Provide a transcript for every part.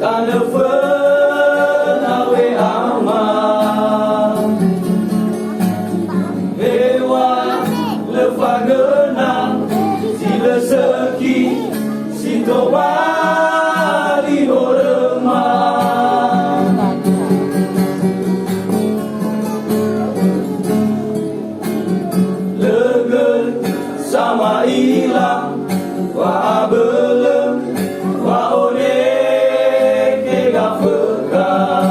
Tanah Fenawe Aman Ewa Lefa Genang Sila Seki Sito Bali Horemang Legel sama ilang Wa belum Wa one Kega fekam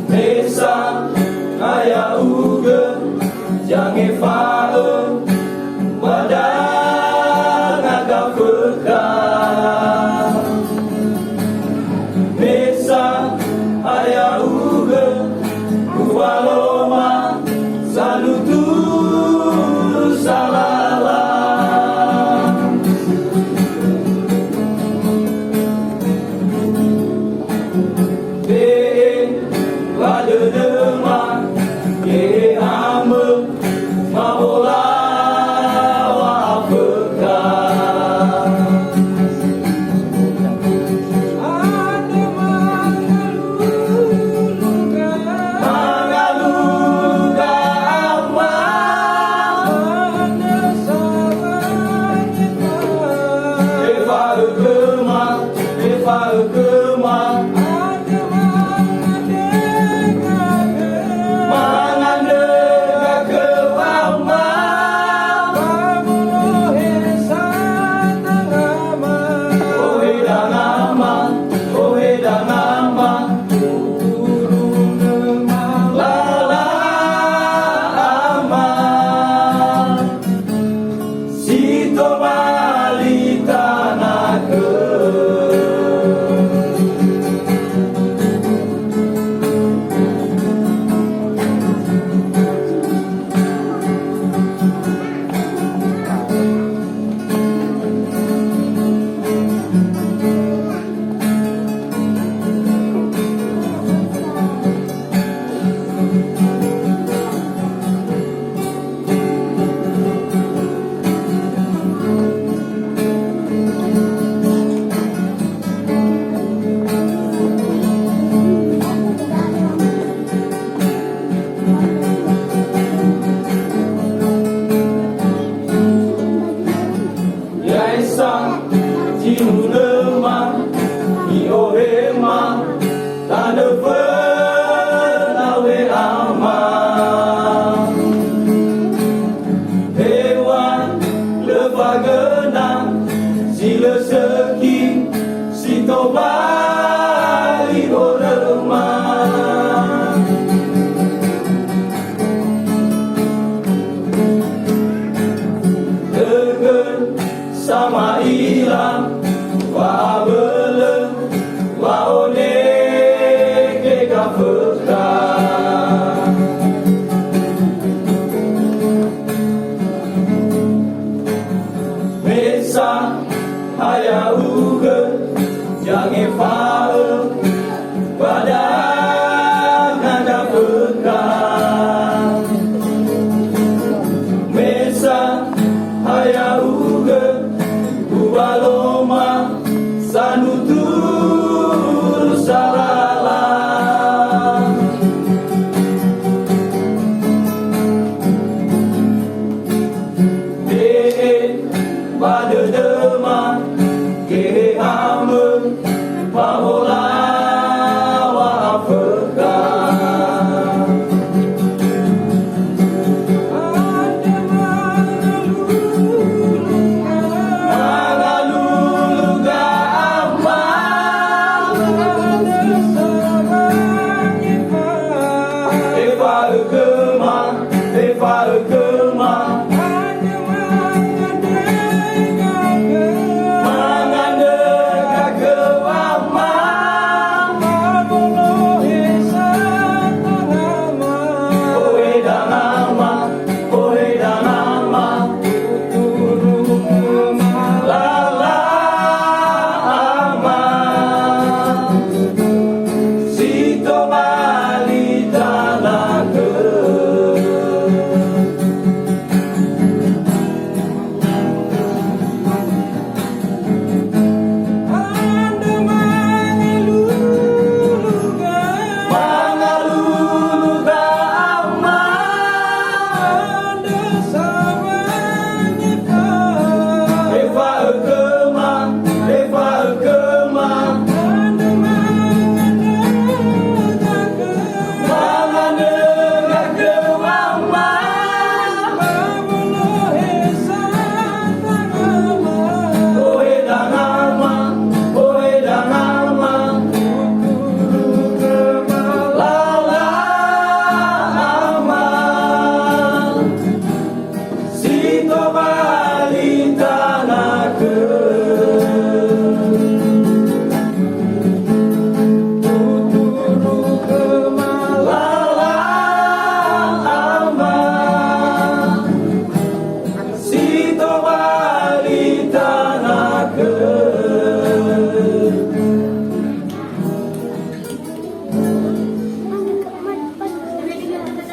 Mesa Kaya ugen Jangan faem Wadang agak fekam Mesa Kaya ugen Kualoma Salutu salala Be pada demam Ye ame Maola wa afekam Tanah Fenawe Aman Hewan Lefa Genang Sila Seki Sito Bali Horemang Tegen sama ilang Wa belum Wa one Kega fekam Mesa Haya uge Jangan faem Badang ada fekam Mesa Haya uge Ubaloma Sanutur salala Be pada demam Ke ame Pahola